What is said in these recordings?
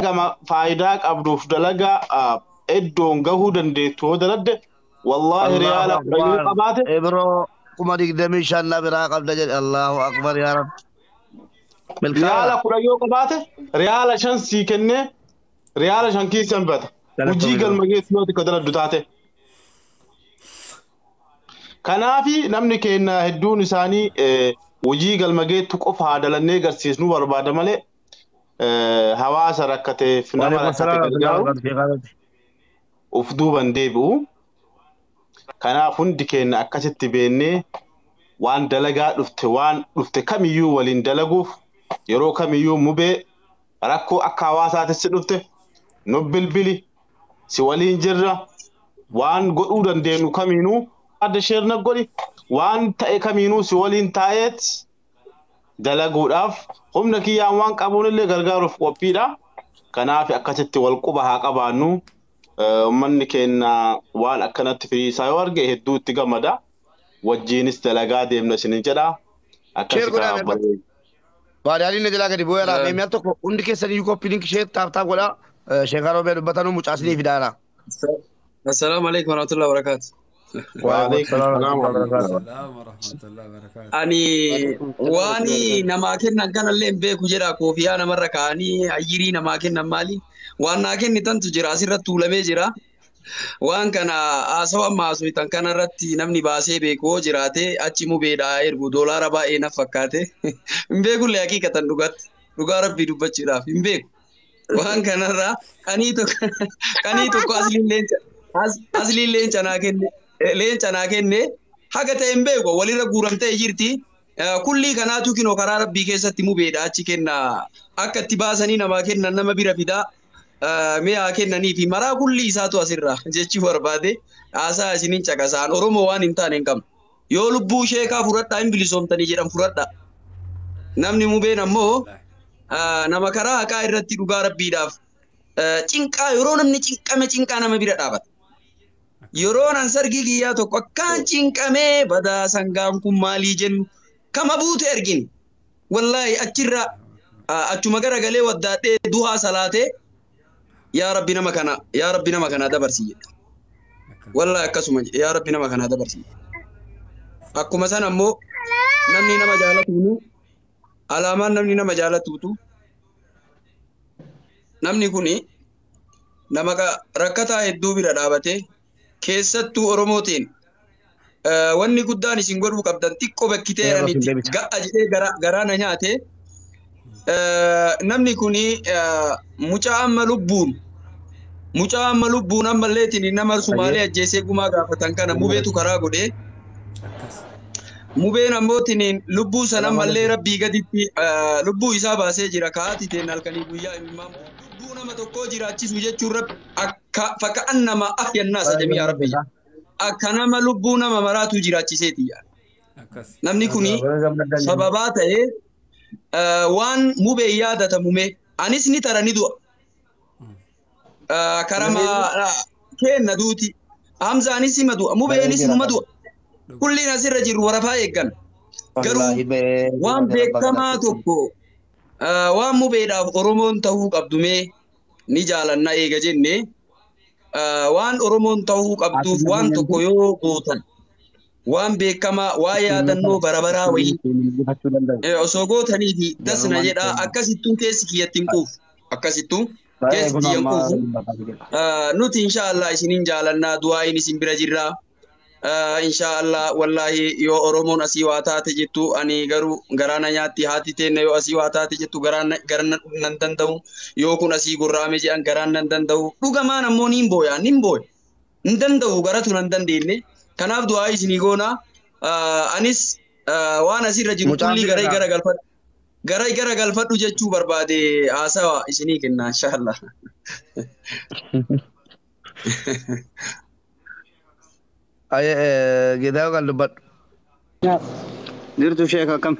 gama faayidaa qabduuf dalagaa eddoon gahuu dandeettu daladde wallahi riyaala yoo qabaate ibro kuma digdamii shan na biraa qabda jedhe Allahu akbar yaa rab riyaala kudha yoo qabaate riyaala shan sii kennee riyaala shan kiisan bata hojii galma geessu yoo tika daladdu taate kanaafi namni keenya hedduun isaanii hojii galma geettu qofa dalannee garsiisnu barbaada malee hawaasa rakkateef nama rakkate gargaaru uf duuban deebi'u kanaaf hundi keenya akkasitti beennee waan dalagaa dhufte kamiyyuu waliin dalaguuf yeroo kamiyyuu mubee rakkoo akka hawaasaatti dhufte nu bilbili si waliin jirra waan godhuu dandeenyu kamiinuu adda sheerna godhi waan ta'e kamiinuu si waliin taa'eet dalaguudhaaf humna kiyyaan waan qabuun illee gargaaruuf qophiidha kanaaf akkasitti wal quba haa qabaannu ummanni keenya waan akkanatti firiisaa yoo arge hedduu itti gammada wajjiinis dalagaa deemna isinin jedha akkasitti baadiyaan inni jalaa gadi bu'eera meemiyaan tokko hundi keessanii koppii link ishee taaftaa godha sheekaa roobee dubbatanuu mucaasnii fidaara. Assalaamu alaikum warahmatullahi wabarakatuh. Waalaikum salaam warahmatullahi wabarakatuh. Ani waani namaa kennan kanallee hin beeku jedha koofiyaa namarra kaa'anii ayyirii namaa kennan maali? Waan naa kennitantu jira asirratti tuulamee jira. Waan kana haasawaa maasuutan kanarratti namni baasee beekoo jiraate achi mubeedhaa ergu doolaara baay'ee na fakkaate. Hin beekullee haqiiqatan dhugaa rabbii dubbachuudhaaf hin beeku. Waan kanarraa qanii tokko asliin leenca naa kenne haga ta'e hin beeku walirra guuramtee jirti. Kullii kanaatu kinoo karaa rabbii keessatti mubeedha achi kenna akka itti baasanii namaa kennan nama bira fidaa. Mi'a kennanii fi maraa kulli isaatu asirraa jechuu barbaade haasaa isiniin caqasaan Oromoo waan hin taane hin qabnu. Yoo lubbuu sheekaa fudhadhaa hin bilisoomtanii jedhan fudhadhaa. Namni mubeen ammoo nama karaa haqaa irratti dhugaa rabbiidhaaf cinqaa yeroo namni cinqaa nama bira dhaabata. Yeroo nan sargii kiyyaa tokko akkaan cinqamee badaa sangaan kun maalii jennu kama buute ergini. Wallaahi achirraa achuma garagalee waddaadhee duhaa salaatee yaa rabbi nama kana dabarsii jedha. Wallaahi akkasuma yaa rabbi nama kana dabarsii. Akkuma san ammoo namni nama jaalatuunu alaamaan namni nama jaalatuutu namni kuni nama rakkataa hedduu bira dhaabatee keessattuu Oromootiin wanni guddaan isin godhuu qabdan xiqqoo bakkiteeranitti ga'a jedhee garaa na nyaate namni kuni mucaa amma lubbuun ammalleetiin nama Sumaalee ajjeesee gumaa gaafatan kana mubeetu karaa godhee mubeen ammootiin lubbuu sana ammallee rabbii gaditti lubbuu isaa baasee jira kaa'ati teen halkanii guyyaa imimmaan lubbuu nama tokkoo jiraachisu jechuun rabbi akka fakkaan nama ahyannaasa jami'a rabbi akka nama lubbuu nama maraatu jiraachiseeti namni kuni sababaa ta'ee waan mubee yaadatamume anis ni tara ni du'a. Karama kenna duuti Hamzaanis hima du'a mubeenis numa du'a kulliin asirra jiru warafaa eeggan garuu waan beekamaa tokko waan mubeedhaaf Oromoon ta'uu qabdumee ni jaalanna eega jenne waan Oromoon ta'uu qabduuf waan tokko yoo gootan waan beekamaa waa yaadannoo barabaraa wayii osoo gootanii fi dasna jedhaa akkasittuu keessi kiyyattiin quufu akkasittuu keessi kiyyan quufu nuti inshaallah isiniin jaalannaa du'aayin isin bira jirraa inshaallah wallahi yoo Oromoon asii waa taate jettu ani garuu garaana nyaatti haati teenne yoo asii waa taate jettu garaana nan danda'u yoo kun asii gurraame jedhan garaan nan danda'u dhugamaan ammoo niin booya hin danda'u garatu nan dandeenye. Kanaaf du'aa isinii goona anis waan asirra jiru kulli gara galfadhu jechuu barbaade haasawa isinii kenna inshaallah. Gidaa kan dubbadhu. Dirtu sheekha kam?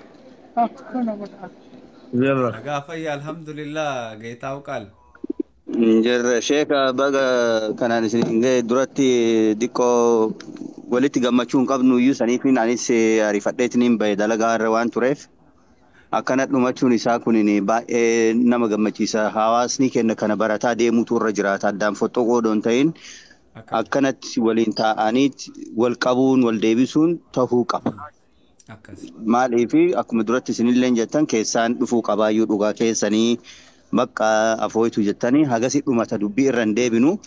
Gaafayya alhamdulillah geetaa'u qaal. Jirra sheekha baga kanaan isin ga'e duratti diqqoo walitti gammachuu hin qabnu iyyuu saniifin anis ariifadheetiin bahe dalagaa irra waan tureef akkanat dhumachuun isaa kunini baay'ee nama gammachiisa. Hawaasni keenya kana barataa deemuutu irra jiraata. Addaan foxxoqoo doon ta'in akkanatti waliin taa'anii wal qabuun wal deebisuun tahuu qaba. Maaliif akkuma duratti isinillee jettan keessaan dhufuu qabaayyuu dhugaa keessanii bakka afooytu jettanii hagasi dhumata dubbii irra hin deebinu.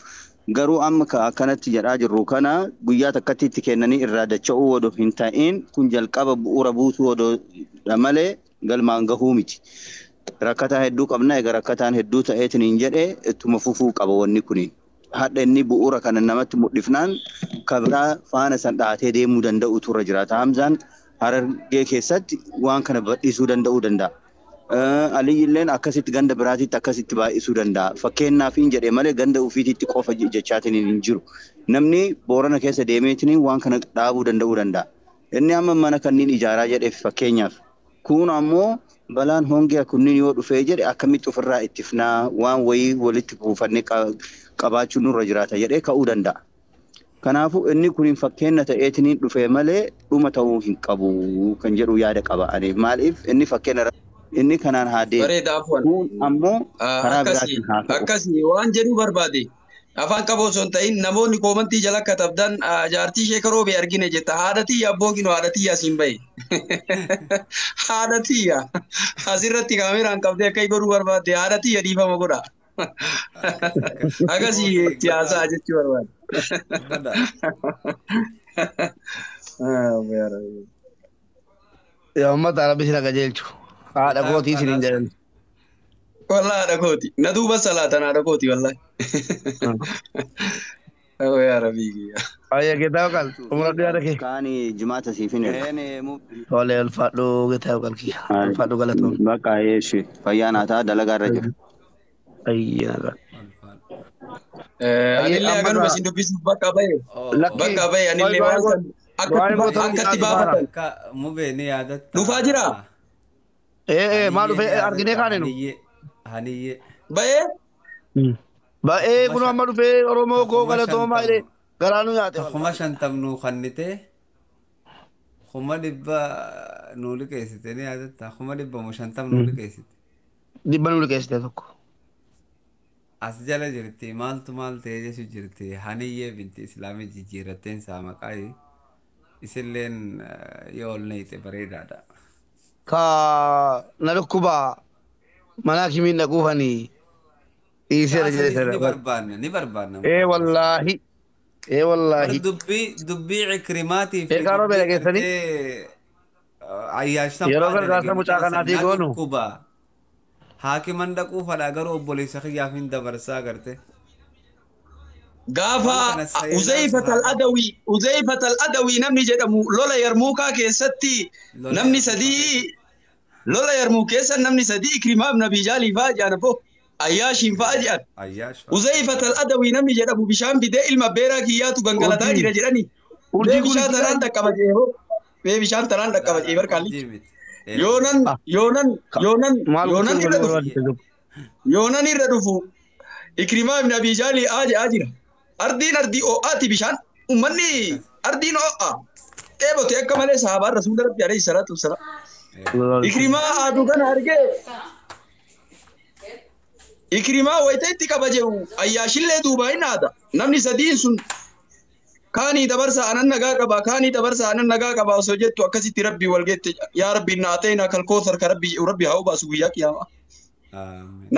Garuu amma akkanatti jedhaa jirru kana guyyaa takkatti itti kennanii irraa dacha'uu odoo hin ta'in kun jalqaba bu'uura buusuu odoo malee galmaan gahuu miti. Rakkataa hedduu qabna. Egaa rakkataan hedduu ta'eetiin hin jedhee ittuma fufuu qaba wanni kuni. Hadha inni bu'uura kana namatti mul'ifnaan kabiraa faana san dhahatee deemuu danda'utu irra jiraata. Hamzaan Harargee keessatti waan kana bal'isuu danda'uu danda'a. Aliyyilleen akkasitti ganda biraatitti akkasitti baay'isuu danda'a. Fakkeenyaaf hin jedhee malee ganda ofiititti qofa jechaatiin hin jiru. Namni Boorana keessa deemeetiin waan kana dhaabuu danda'uu danda'a. Inni amma mana kanneen ijaaraa jedheef fakkeenyaaf. Kun ammoo balaan hongee kunniin yoo dhufee jedhe akkamitti ofirraa ittifnaa waan wayii walitti buufannee qabaachuun nurra jiraata jedhee ka'uu danda'a. Kanaafuu inni kun fakkeenya ta'eetiin dhufee malee dhuma ta'uu hin qabu kan jedhu yaada qaba. Maaliif inni fakkeenya inni kanaan haa deemu. Kun ammoo karaa biraatiin haa ta'u. Akkasii waan jedhu barbaade. Afaan qaboo osoo hin ta'in namoonni koomantii jala katabdan jaartii ishee karoobee argine jetta. Haadha tiyya abboo kinoo haadha tiyya asiin bahe. Haadha tiyya asirratti kaameraan qabdee akka godhuu barbaadde haadha tiyya dhiifama godha. Akkasii siyaasaa jechuu barbaade. Yaa uummata Arabii sila qajeelchu. Haadha kootii isiniin jedhan. Wallahi haadha kooti. Na duuba salaatan haadha kooti wallahi. Yaa Rabbii kiyya. Ayya geetaa qal. Umra dhiyaata kee. Kaani jimaata siifin Tole ulfaadhu geetaa qal kiyya. Ulfaadhu galatoon. Bakka yeeshi fayyaa naa ta'a dalagaa irra jira. Ayyaa. Anillee agaruma isin dubbisuuf bakka bahe. Bakka bahe anillee waan san akkatti baafatan. Mubee ni yaadatta. Dhufaa jira? Maal dhufee arginee kaane nu? Haniyyee. Bahee? Bahee kun amma dhufee Oromoo koo galatoomaa jedhee garaanuu nyaate. Kuma shantamnuu kannitee kuma dhibba nuu liqeessite ni yaadatta. Kuma dhibba moo shantam nuu liqeessite. Dhibba nuu liqeessite tokko. As jala jirti maaltu maal ta'ee jechu jirti haniyyee binti islaamii jijjiirratteen isaa maqaa isilleen yoo ol neeyite bareedaadha. Ka na dhukkuba mana kimiin dhaquufanii dhiisee jedhe ni barbaanna. Wallaahi. Wallaahi. Dubbii Ikrimaatii fi qaaroo beela keessanii ayyaashtan yeroo gargaarsa mucaa kanaatii goonu. Haakiman dhaquu fadhaa garuu obboleessa kiyyaaf hin dabarsaa garte. Gaafa Uzayfatal Adawii namni jedhamu lola Yarmuukaa keessatti namni sadii lola Yarmuu keessa namni sadii Ikrimaaf Nabii Jaalii fa'aa jedhan aboo Ayyaashiin fa'aa jedhan. Uzayfatal Adawii namni jedhamu bishaan fidee ilma beeraa kiyyaatu gangalataa jira jedhanii. Bishaan tanaan dhaqqaba jeehoo. Bishaan tanaan dhaqqaba jee barkaalli. Yoonan irra dhufu Ikrimaaf Nabii Jaalii jira. Ardiin ardii oo'aati bishaan uummanni ardiin oo'a. Dheebote akka malee sahabaan rasuula rabbi alayhi salaatu wasalaam. Ikrimaa aaduu kana argee Ikrimaa wayita itti qaba jedhu ayyaashillee duubaa hin aada. Namni sadiin sun kaanii dabarsa anan nagaa qaba kaanii dabarsa anan nagaa qaba osoo jettu akkasitti rabbii wal geette yaa rabbi naatayna kalkoosar ka rabbi haa obaasu guyyaa qiyaamaa.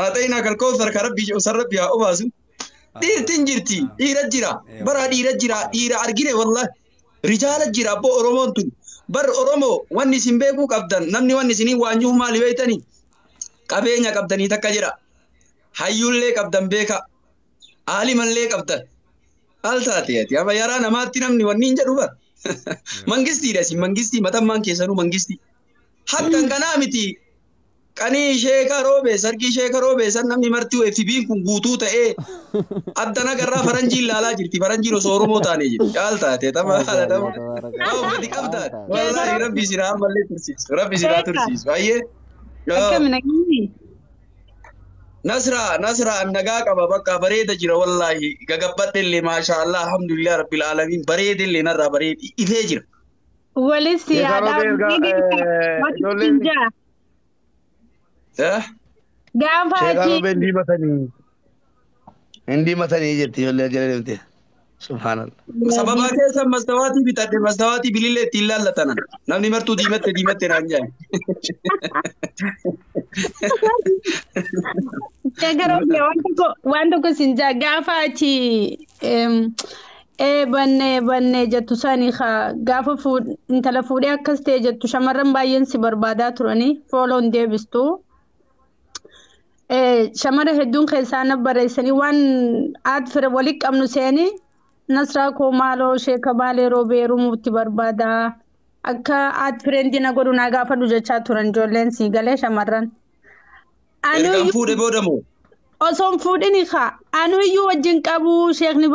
Naatayna kalkoosar ka rabbi osar rabbi haa obaasu. Dhiirtiin jirti dhiira jira bara dhiira argine wallahi rijaala jira abboo Oromoon tun bar Oromoo wanni isin beekuu qabdan namni wanni isinii waanyuu maali beeytanii qabeenya qabdanii takka jira hayyuullee qabdan beeka aalimallee qabdan al taateeti amma yaraa namaatti namni wanni hin jedhu bar mangistiidha isin mangistii matammaan keessanuu mangistii hakkan kanaa miti Kanii sheeka roobe sarki sheeka roobe san namni martuu FB'n kun guutuu ta'ee addana garraa faranjii ilaalaa jirti faranjiin osoo Oromoo taane jirti caal taate tama haala tama yoo gadi qabdaan wallahi rabbi siraa mallee tursiisu rabbi siraa tursiisu baay'ee Nasra nagaa qaba bakka bareeda jira wallahi gagabbadhe illee maasha Allah alhamdulillah rabbil alamin bareeda illee narraa bareedi ifee jira Walisi Sheekhaan Roobee hindi matanii jetti ijoollee jala deemte. Subhaanallah. Sababa keessa mastawaatii bitadhe mastawaatii bilillee ittiin laallatanan. Namni martuu diimatte naan jedhan. Sheekhaan Roobee waan tokko sin jaa gaafa achi banne jettu sani gaafa intala fuudhee akkas ta'e jettu shamarran baay'een si barbaadaa turanii fooloon deebistu. Shamara hedduun keessaa barreessanii waan aad fira walii qabnu seeni Nasraa koo maaloo Sheeka Baalee Roobee rumuutti barbaadaa akka aad fireendina godhu naa gaafadhu jechaa turan ijoolleen sii galee shamarran. Ergaan fuudhee boodamoo? Osoon fuudhini anu iyyuu wajjin qabu sheekni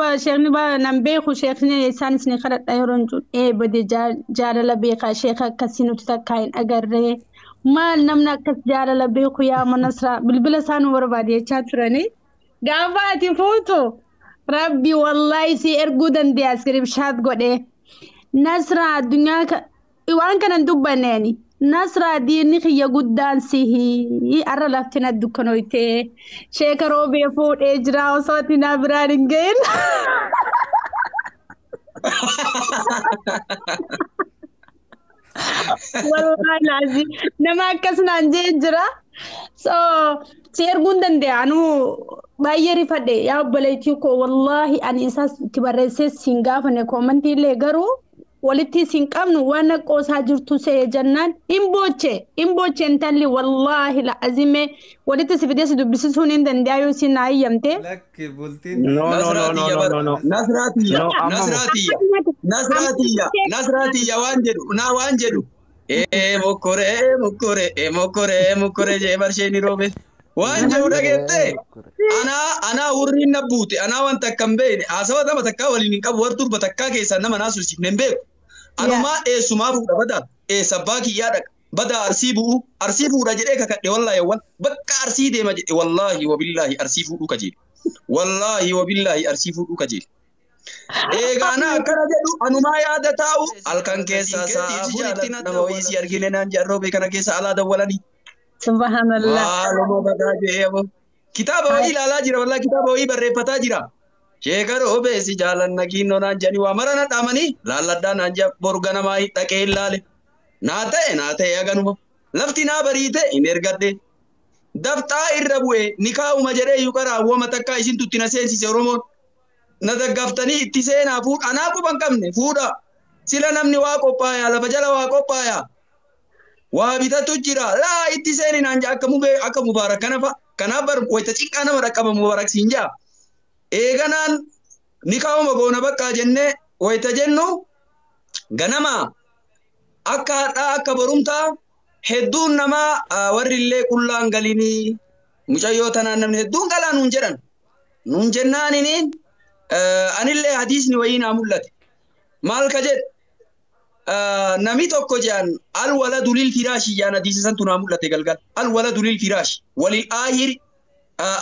ba nan beeku sheekni isaanis ni kadhadha yeroo hin bade jaalala beekaa sheeka akkasii nuti takkaa hin agarree maal namni akkas jaalala beeku yaa Nasraa bilbila isaanuu barbaade jechaa turanii gaafa ati fuutu rabbi wallaahi si erguu dandeenya iskiripshaat godhee Nasraa addunyaa waan kanan dubbanneeni. Nasraa diinni kiyya guddaan sihi arra laftina dukkanoyte Sheeka Roobee fuudhee jira osoo ati na biraan hin gahin. Wallahi laazim nama akkas naan jee jira. So si erguun dandeenya anu baay'ee rifadhe yaa obboleettii koo wallahi ani isaas itti barreessee siin gaafane koomantii illee garuu walitti sin qabnu waan qoosaa jirtu see jannaan imboche intalli wallahi la azime walitti si fidee si dubbisuun hin danda'ayu si na ayyamte lakki bultiin No. Nasraatiyya waan jedhu mokkore jee barsheeni Roobee waan jedhu dhageette anaa hurriin na buute anaa wanta akkam beekne haasawa nama takkaa waliin hin qabu warra durba takkaa keessaa nama naasuusifne hin beeku. Anumaa eessumaa fuudha badaa eessabbaa kiyyaa dhaqa badaa arsii fuudha jedhee kakadhe wallaahi awwal bakka arsii deema jedhe wallaahi wabillaahi arsii fuudhuu kajeele. Eegaana akkana jedhu anumaa yaada taa'u halkan keessaa saafuritti nama wayisii argine naan jedhan Roobee kana keessa alaa dawwalanii. Subhanallah. Waaluma badaa jedhee kitaaba wayii ilaalaa jira wallaahi kitaaba wayii barreeffataa jira. Sheeka Roobee si jaalanna ginnoo naan jedhanii waa mara na dhaamanii laalladhaa naan jedhan borga namaa dhaqee ilaale. Naa ta'e aganuma lafti naa bariite hin ergadhe. Daftaa irra bu'ee ni kaa'uma jedhee iyyuu karaa awwama takkaa isin tutti na seensise Oromoon. Na daggaaftanii itti seenaa fuudha anaa quban qabne fuudha. Sila namni waa qophaayaa lafa jala waa qophaayaa. Waa bitatu jira laa itti seeni naan jedha akka mubaarak kanaaf bar wayita xiqqaa nama dhaqqaba mubaarak siin jaa. Eeganaan ni kaa'uma goona bakka jennee wayita jennu ganama akka hadhaa akka borumtaa hedduun namaa warri illee qullaan galinii mucayyoo tanaan namni hedduun galaa nuun jedhan. Nuun jennaaniniin anillee hadiisni wayii naa mul'ate. Maal ka jedhe nami tokko jedhan alwaladu lil firaashi jedhan hadiisa santu naa mul'ate galgal. Alwaladu lil firaashi walil aahiri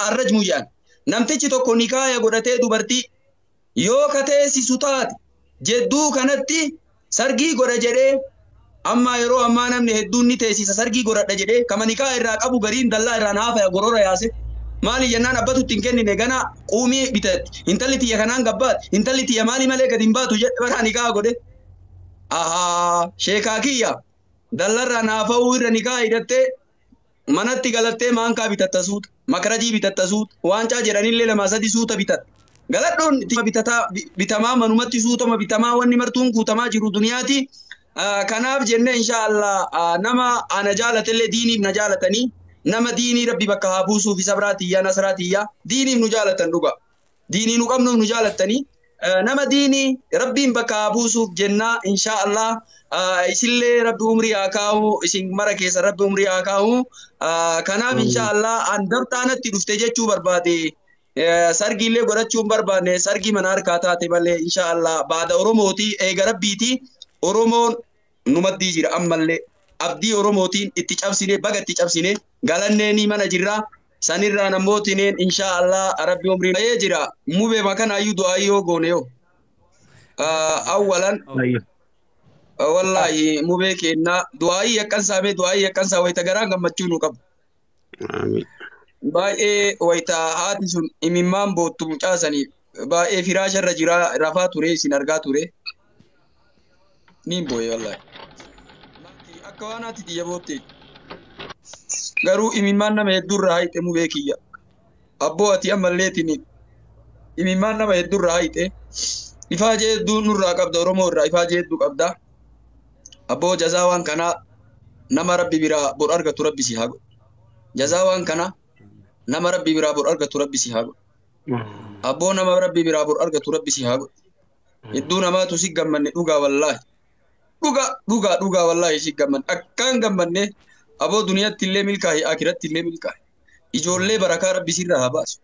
arrajmu jedhan. Namtichi tokko nikaaya godhatee dubartii yoo kateessisu taate jedduu kanatti sargii godha jedhee amma yeroo ammaa namni hedduun ni teessisa sargii godhadha jedhee kama nikaa irraa qabu gariin dallaa irraa naafaya gorora yaase maali jennaan abbatutti hin kennine gana quumii bitatti intalli tiyya kanaan gabbaat intalli tiyya maali malee gadi hin baatu jedhe bara nikaa godhe sheekaa kiyya dallarraa naafa'uu irra nikaa hidhattee manatti galattee maankaa bitatta suuta makarajii bitatta suuta waancaa jedhanillee lama sadi suuta bitatta galadhuun bitamaa manumatti suutama bitamaa wanni martuun guutamaa jiru duniyaati. Kanaaf jennee inshaallah nama ana jaalatellee diiniif na jaalatanii nama diinii rabbi bakka haa buusuuf isa biraatiyyaa nasraatiyyaa diiniif nu jaalatan dhuga diinii nu qabnuuf nu jaalatanii nama diinii rabbiin bakka haa buusuuf jennaa inshaallah isillee rabbi umrii haa kaa'u isin mara keessa rabbi umrii haa kaa'u kanaaf inshaallah an dabtaanatti dhufte jechuu barbaade sargiillee godhachuun barbaanne sargii mana harkaa taate malee inshaallah baada Oromooti eega rabbiiti. Oromoon numaddii jira ammallee abdii Oromootiin itti cabsine baga itti cabsine galanneeni mana jirra sanirraa namootineen inshaallah rabbi umrii ta'ee jira mubee makanaayyuu du'aayyoo goone yoo awwalan wallahi mubee kennaa du'aayii akkan saamee du'aayii akkan saa wayita garaan gammachuu nu qabu آمين. باي ويتا هاتسون إمام بوتم كاسني باي فراش الرجرا رفا توري سينرغا توري نيم بوي والله أكوانا تدي بوتي غرو إمام نما يدور راي تمو بيكيا أبو أتي أماليتني إمام نما يدور راي تي إفاجة دو نور راكب دورمو را إفاجة دو كبدا أبو جزاوان كنا نما ربي برا بور أرغا تربي سيهاغو جزاوان كنا nama rabbi biraa bor argatu rabbi si haa godhu. Abboo nama rabbi biraa bor argatu rabbi si haa godhu. Hedduu namaatu si gammanne dhugaa wallaahi. Dhugaa wallaahi si gammanne. Akkaan gammanne aboo duniyaatti illee milkaa'i akiratti illee milkaa'i. Ijoollee barakaa rabbi sirra haa baasu.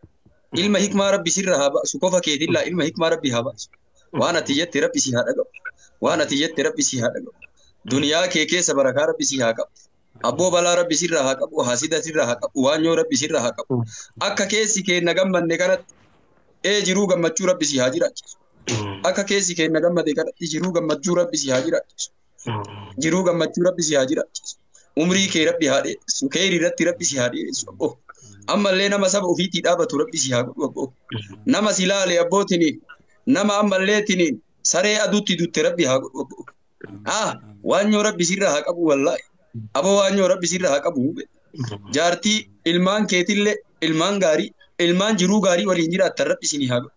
Ilma hikmaa rabbi sirra haa baasu. Kofa keetillaa ilma hikmaa rabbi haa baasu. Waan ati jette rabbi si haa dhagahu. Waan ati jette rabbi si haa dhagahu. Duniyaa kee keessa barakaa rabbi si haa qabu. Abboo balaa rabbi sirraa haa qabu, hasida sirraa haa qabu, waanyoo rabbi sirraa haa qabu. Akka keessi keenna gammanne kanatti jiruu gammachuu rabbi si haa jiraachisu. Akka keessi keenna gammade kanatti jiruu gammachuu rabbi si haa jiraachisu. Jiruu gammachuu rabbi si haa jiraachisu. Umrii kee rabbi haa dheeressu, keeri irratti rabbi si haa dheeressu abboo. Ammallee nama saba ofiitii dhaabatu rabbi si haa godhu abboo. Nama si laale abbootiniin, nama ammallee tiniin saree aduutti dutte rabbi haa godhu abboo. Waanyoo rabbi sirraa haa qabu wallaahi. Aboo waanyoo rabbi sirraa haa qabu hube. Jaartii ilmaan keetillee ilmaan gaarii ilmaan jiruu gaarii waliin jiraattan rabbi isinii haa godhu.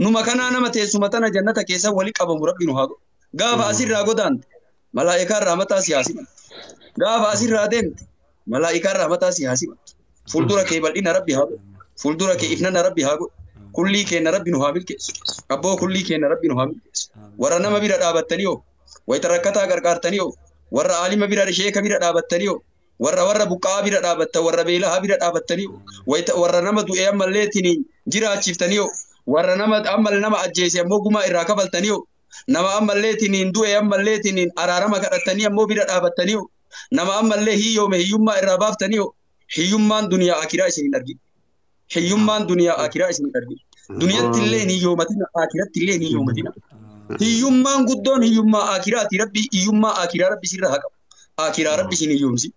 Numa kanaa nama teessuma tana jannata keessa wali qabamu rabbi nu haa godhu. Gaafa asirraa godaante malaa'ikaa irraa mataa si haa simantu. Gaafa asirraa deemte malaa'ikaa irraa mataa si haa simantu. Fuuldura kee bal'ina rabbi haa godhu. Fuuldura kee ifnana rabbi haa godhu. Kullii keenna rabbi nu haa milkeessu. Abboo kullii keenna rabbi nu haa milkeessu. Warra nama bira dhaabattanii hoo wayita rakkataa gargaartanii hoo warra alima bira sheeka bira dhaabattanii hoo warra buqqaa bira dhaabattan warra beelahaa bira dhaabattanii hoo warra nama du'ee ammalleetiniin jiraachiftanii hoo warra nama ajjeese ammoo gumaa irraa kafaltanii hoo nama ammalleetiniin du'ee ammalleetiniin araarama kadhattanii ammoo bira dhaabattanii hoo nama ammallee hiyyoome hiyyummaa irraa baaftanii hoo hiyyummaan duniyaa akiraa isin hin argine. Hiyyummaan duniyaa akiraa isin hin argine. Duniyatti illee ni yoomatina akiratti illee ni yoomatina. Hiyyummaan guddoon hiyyummaa akiraati rabbi hiyyummaa akiraa rabbi sirra haa qabu. Akiraa rabbi isin hiyyoomsi.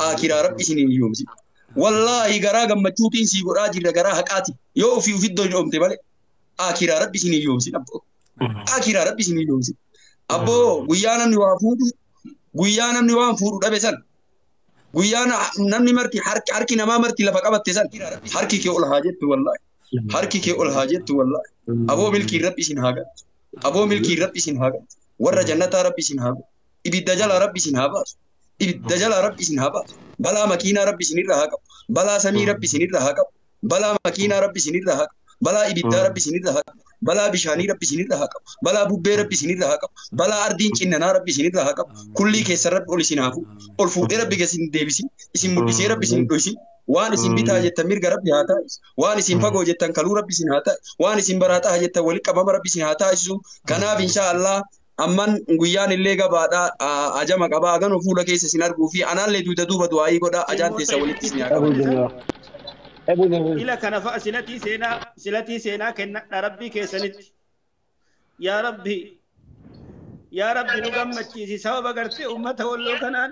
Akiraa rabbi isin hiyyoomsi. Wallaahi garaa gammachuutiin sii godhaa jirra garaa haqaati. Yoo ofii ofiddoo hidhoomte malee akiraa rabbi isin hiyyoomsi abboo. Akiraa rabbi isin hiyyoomsi. Abboo guyyaa namni waan fuudhu dhabe san guyyaa namni marti harki namaa marti lafa qabatte san harki kee ol haa jettu wallaahi. Harki kee ol haa jettu wallaahi. Aboo milkiin rabbi isin haa galchu. Aboo milkiin rabbi isin haa galchu. Warra jannataa rabbi isin haa godhu. Ibidda jalaa rabbi isin haa baasu. Ibidda jalaa rabbi isin haa baasu. Balaa makiinaa rabbi isinirraa haa qabu. Balaa samii rabbi isinirraa haa qabu. Balaa makiinaa rabbi isinirraa haa qabu. Balaa ibiddaa rabbi isinirraa haa qabu. Balaa bishaanii rabbi isinirraa haa qabu. Balaa bubbee rabbi isinirraa haa qabu. Balaa ardiin cinnanaa rabbi isinirraa haa qabu. Kullii keessa rabbi ol isin haa fuudhu. Ol fuudhee rabbi isin deebisi. Isin mul'isee rabbi isin dhoysi. Waan isin bitaa jettan mirga rabbi haa taasisu. Waan isin fagoo jettan kaluu rabbi isin haa taasisu. Waan isin baraataa jettan walitti qabama rabbi isin haa taasisu. Kanaaf inshaallah amman guyyaan illee gabaadhaa ajama qabaa ganoo fuula keessa isin arguu fi anaallee duuba du'aayii godhaa ajaan teessa walitti isin haa qabu. Ila kana fa'a silatii seenaa kennadha rabbii keessanitti. Yaa rabbi nu gammachiisi sababa gartee uummata walloo kanaan.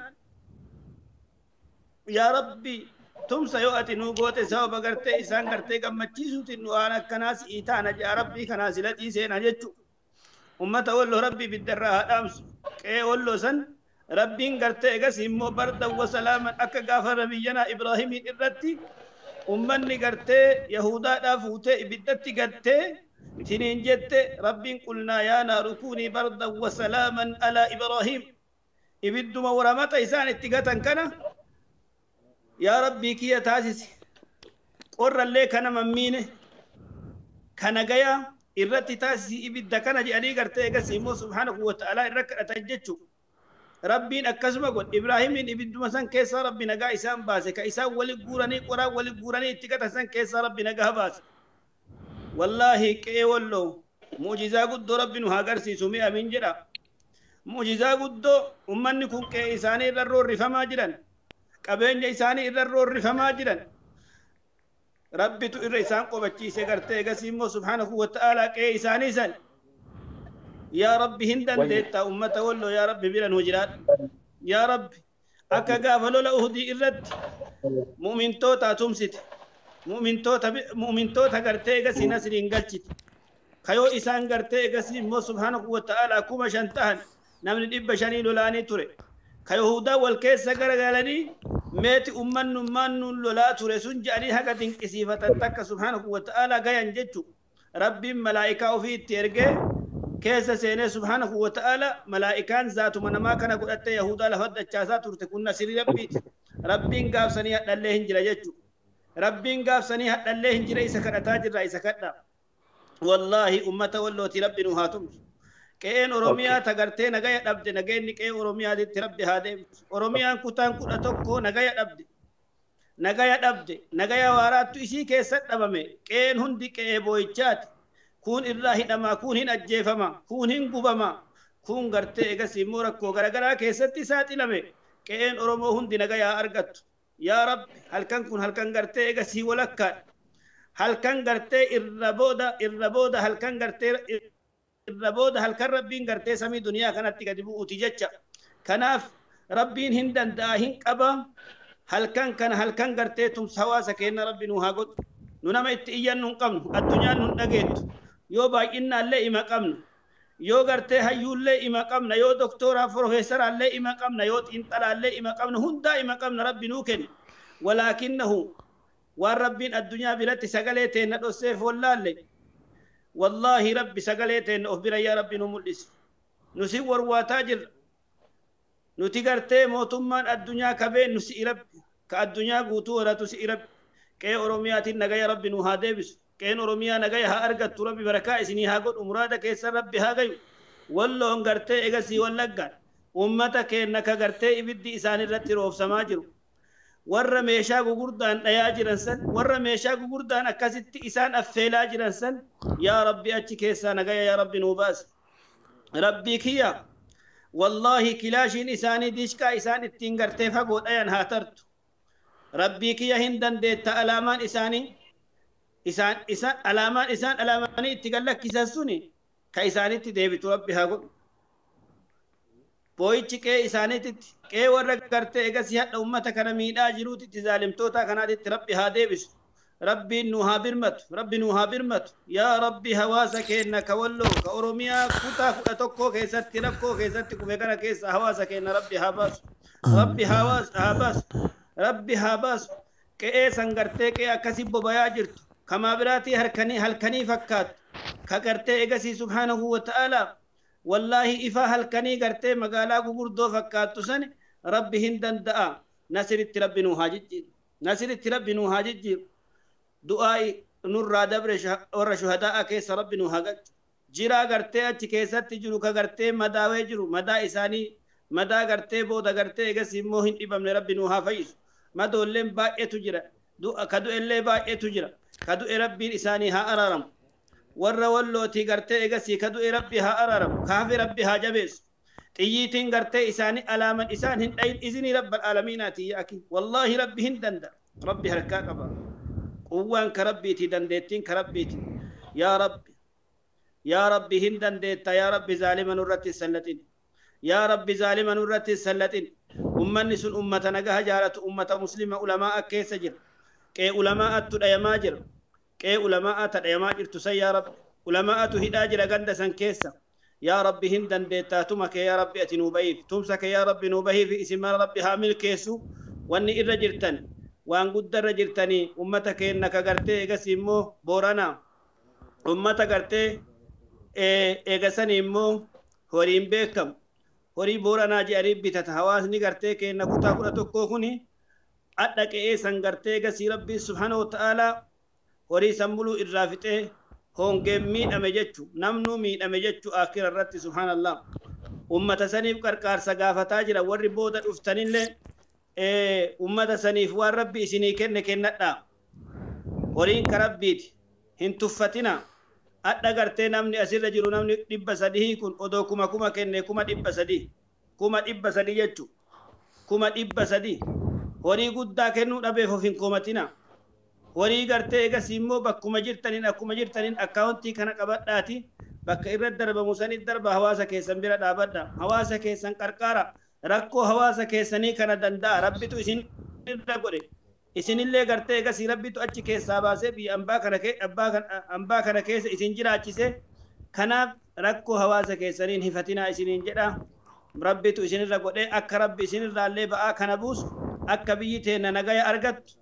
Yaa rabbi tumsa yoo ati nu goote sababa gartee isaan gartee gammachiisuutiin nu aan akkanaas itaana yaa rabbii kanaa silatii seenaa jechuudha. Ummata walloo rabbii biddarraa haa dhaamsu. Qe'ee walloo san rabbiin gartee egas immoo bardan wa salaaman akka gaafa nabiyyanaa Ibraahimiin irratti ummanni gartee Yahudaadhaa fuutee ibiddatti gattee tiniin jette rabbiin qulnaa yaa naaru kuunii bardan wa salaaman alaa Ibraahim. Ibidduma waramata isaan itti gatan kana yaa rabbii kiyya taasisi. Qorrallee kana mammiine kana gayaa irratti taasisi ibidda kana jedhanii gartee egas immoo subhaanahu wa ta'aalaa irra kadhatan jechuudha. Rabbiin akkasuma godhe Ibraahimiin ibidduma san keessaa rabbi nagaa isaan baase ka isaan wali guuranii qoraan wali guuranii itti gatan san keessaa rabbi nagaa baase. Wallaahi qe'ee walloo muujizaa guddoo rabbi nu haa agarsiisu mi'a min jedha. Muujizaa guddoo ummanni kun qe'ee isaanii irra roorrifamaa jiran qabeenya isaanii irra roorrifamaa jiran. Rabbitu irra isaan qobachiise gartee egas immoo subhaanahu wa ta'aalaa qe'ee isaanii san. Yaa Rabbi hin dandeetta ummata walloo yaa Rabbi bira nu jiraadhu. Yaa Rabbi akka gaafa lola Uhudii irratti mu'mintoota tumsite mu'mintoota gartee egasii nasriin galchite kayoo isaan gartee egasii immoo subhaanahu wa ta'ala akkuma shan tahan namni 500 lolaanii ture ka yahudaa wal keessa garagalanii meeti ummannummaan nun lolaa ture sun jedhanii haga dinqisiifatan takka subhaanahu wa ta'ala gayan jechu rabbiin malaa'ikaa ofii itti ergee keessa seenee subhaanahu wa ta'ala malaa'ikaan zaatuma namaa kana godhattee yahudaa lafa dachaasaa turte kun nasrii rabbiiti rabbiin gaafsanii hadhallee hin jira jechu rabbiin gaafsanii hadhallee hin jira isa kadhataa jirra isa kadha wallaahi ummata wallooti rabbi nu haa tumsu qe'een oromiyaa tagartee nagaya dhabde nageenni qe'ee oromiyaatitti rabbi haa deemsu oromiyaan kutaan 11 nagaya dhabde nagaya waaraattu isii keessa dhabame qe'een hundi qe'ee boo'ichaati kun irraa hidhama kun hin ajjeefama kun hin gubama kun gartee egasii immoo rakkoo garagaraa keessatti saaxilame qe'een oromoo hundi nagayaa argattu yaa rabbi halkan kun halkan gartee egasii walakkaadha halkan gartee irra booda halkan gartee irra booda halkan rabbiin gartee samii duniyaa kanatti gadi bu'uuti jecha kanaaf rabbiin hin danda'a hin qaba halkan kana halkan gartee tumsa hawaasa keenya rabbi nu haa godhu nu nama itti iyyannu hin qabnu addunyaan nu dhageettu yoo baay'innaallee ima qabna yoo gartee hayyuullee ima qabna yoo doktooraa profeesaraallee ima qabna yoo xiinxalaallee ima qabna hundaa ima qabna rabbi nuu kenna walaakinnahu waan rabbiin addunyaa biratti sagalee teenna dhosseef wallaalle wallaahi rabbi sagalee teenna of bira yaa rabbi nu mul'isi nusi warwaataa jirra nuti gartee mootummaan addunyaa kabeen nusi irabbi ka addunyaa guutuu waratu si irabbi qe'ee oromiyaatiin nagaya rabbi nu haa deebisu qe'een oromiyaa nagaya haa argattu rabbi barakaa isinii haa godhu muraada keessa rabbi haa gayu walloon gartee egasii wallaggaan ummata keenna ka gartee ibiddi isaan irratti roobsamaa jiru warra meeshaa gugurdaan dhayaa jiran san warra meeshaa gugurdaan akkasitti isaan affeelaa jiran san yaa rabbi achi keessaa nagaya yaa rabbi nuu baasi rabbii kiyya wallaahi kilaashiin isaanii dishqaa isaan ittiin gartee fagoo dhayan haa tartu rabbii kiyya hin dandeetta alaamaan isaanii alaamaanii itti gallakkisan suni ka isaanitti deebitu rabbi haa godhu boo'ichi qe'ee isaaniititti qe'ee warra gartee egasii hadha ummata kana miidhaa jiruutitti zaalimtoota kanaatitti rabbi haa deebisu rabbiin nu haa birmatu rabbi nu haa birmatu yaa rabbi hawaasa keenna ka walloo ka oromiyaa kutaa 11 keessatti rakkoo keessatti kufe kana keessa hawaasa keenna rabbi haa baasu rabbi haa baasu rabbi haa baasu qe'ee san gartee qe'ee akkasii bobayaa jirtu kamaa biraatii halkanii fakkaatu ka gartee egasii subhaanahu wa ta'aalaa wallaahi ifaa halkanii gartee magaalaa gugurdoo fakkaattu san rabbi hin danda'a nasiritti rabbi nuu haa jijjiiru nasiritti rabbi nuu haa jijjiiru du'aa'i nurraa dabre warra shuhadaa keessa rabbi nuu haa galchu jiraa gartee achi keessatti jiru ka gartee madaawee jiru madaa isaanii madaa gartee booda gartee egasii immoo hin dhibamne rabbi nuu haa fayyisu madoolleen baay'eetu jira ka du'ellee baay'eetu jira ka du'e rabbiin isaanii haa araaramu warra wallooti gartee egasii ka du'e rabbi haa araaramu kaafi rabbi haa jabeessu xiyyiitiin gartee isaanii alaaman isaan hin dhayin izinii rabbal aalamiinaati yaa aki wallaahi rabbi hin danda'a rabbi harkaa qaba quwwaan ka rabbiiti dandeettiin ka rabbiiti yaa rabbi hin dandeetta yaa rabbi zaalima nurratti sallatin yaa rabbi zaalima nurratti sallatin ummanni sun ummata nagaha jaalatu ummata muslima ulamaa keessa jira qe'ee ulamaa'attu dhayamaa jira qe'ee ulamaa'ata dhayamaa jirtu san yaa rabbi ulamaa'atu hidhaa jira ganda san keessa yaa rabbi hin dandeettaa tuma kee yaa rabbi ati nuu bahiif tumsa kee yaa rabbi nuu bahiif isin mara rabbi haa milkeessu wanni irra jirtan waan guddarra jirtanii ummata keenna ka gartee egasii immoo booranaa ummata gartee eegasanii immoo horiin beekamu horii booranaa jedhanii bitata hawaasni gartee keenna kutaa 11 kuni adda qe'ee san gartee egasii rabbii subhaanahu wa ta'aalaa horii san buluu irraa fixee hongeen miidhame jechu namnuu miidhame jechu akira irratti subhaanallah ummata saniif qarqaarsa gaafataa jira warri booda dhuftanillee ummata saniif waan rabbi isinii kenne kennadhaa horiin ka rabbiiti hin tuffatina adda gartee namni asirra jiru namni 300 kun odoo kuma kenne 300 jechu 300 horii guddaa kennuu dhabeef of hin komatina horii gartee egasii immoo akkuma jirtaniin akkaawuntii kana qabadhaati bakka irra darbamu sanitti darba hawaasa keessan bira dhaabadha hawaasa keessan qarqaara rakkoo hawaasa keessanii kana danda'a rabbitu isin irra godhe إسن اللي قرتي قسي ربي تؤجي كيس ساباسي بي أنبا كان كيس إسن جرا أجيسي كناف ركو هواسا كيسانين هفتنا إسنين جدا ربي تو إسن رقودي أكا ربي إسن اللي بقى كنبوس أكا بيتين نغايا أرغت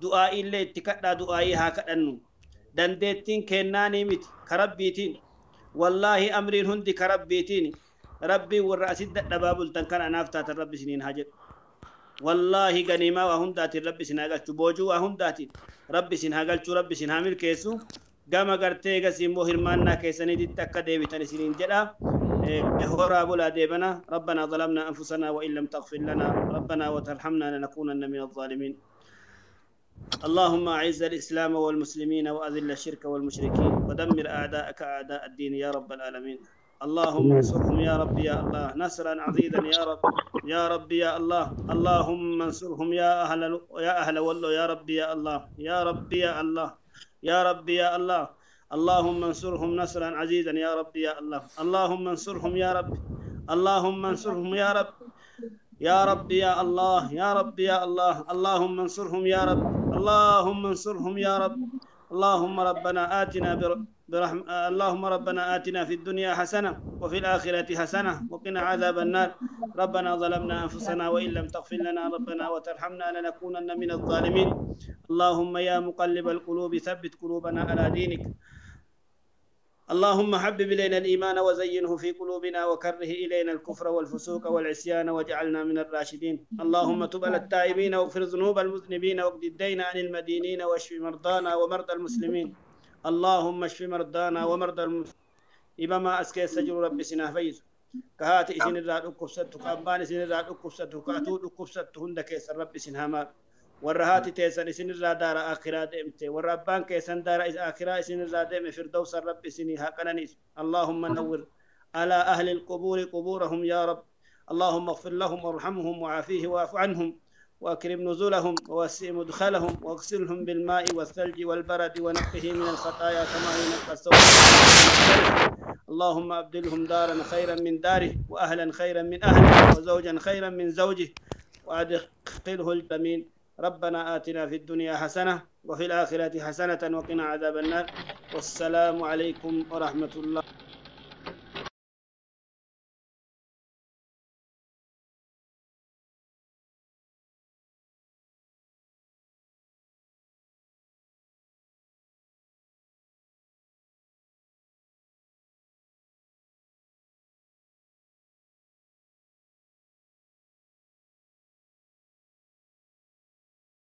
دعائي اللي اتكتا دعائي هاكا أنو دندتين كناني مت كربيتين والله أمرين هندي كربيتين ربي والرأسد دبابل تنكن أنافتات الرب سنين هاجر والله غنيمة وهندات الرب سنهاجل بوجو وهندات رب سنهاجل رب سنهامل كيسو قام قرتي قسيمو هرماننا كيساني دي تكا ديبتاني سنين جدا هورا بولا ديبنا ربنا ظلمنا أنفسنا وإن لم تغفر لنا ربنا وترحمنا لنكونن من الظالمين اللهم أعز الإسلام والمسلمين وأذل الشرك والمشركين ودمر أعداءك أعداء الدين يا رب العالمين اللهم انصرهم يا رب يا الله نصرا عزيزا يا رب يا رب يا الله اللهم انصرهم يا أهل والله يا رب يا الله يا رب يا الله يا رب يا الله اللهم انصرهم نصرا عزيزا يا رب يا الله اللهم انصرهم يا رب اللهم انصرهم يا رب يا رب يا الله يا رب يا الله اللهم انصرهم يا رب اللهم انصرهم يا رب اللهم ربنا آتنا اللهم ربنا آتنا في الدنيا حسنة وفي الآخرة حسنة وقنا عذاب النار ربنا ظلمنا أنفسنا وإن لم تغفر لنا ربنا وترحمنا لنكونن من الظالمين اللهم يا مقلب القلوب ثبت قلوبنا على دينك اللهم حبب إلينا الإيمان وزينه في قلوبنا وكره إلينا الكفر والفسوق والعصيان واجعلنا من الراشدين اللهم تب على التائبين واغفر ذنوب المذنبين واقض الدين عن المدينين واشف مرضانا ومرضى المسلمين اللهم اشف مرضانا ومرضى المسلمين إبما أسكي سجر رب سنا فيز كهات إسن الراد أكبسته كأبان إسن الراد أكبسته كأتود أكبسته هندك رب سنهما ورهات تيسن إسن الراد دار آخرة دمت وربان كيسن دار آخرة إسن الراد دم فردوس رب سنها كننيس اللهم نور على أهل القبور قبورهم يا رب اللهم اغفر لهم وارحمهم وعافيه واعف عنهم وأكرم نزلهم ووسع مدخلهم واغسلهم بالماء والثلج والبرد ونقه من الخطايا كما ينقى الثوب اللهم أبدلهم دارا خيرا من داره وأهلا خيرا من أهله وزوجا خيرا من زوجه وأدخله الجميل ربنا آتنا في الدنيا حسنة وفي الآخرة حسنة وقنا عذاب النار والسلام عليكم ورحمة الله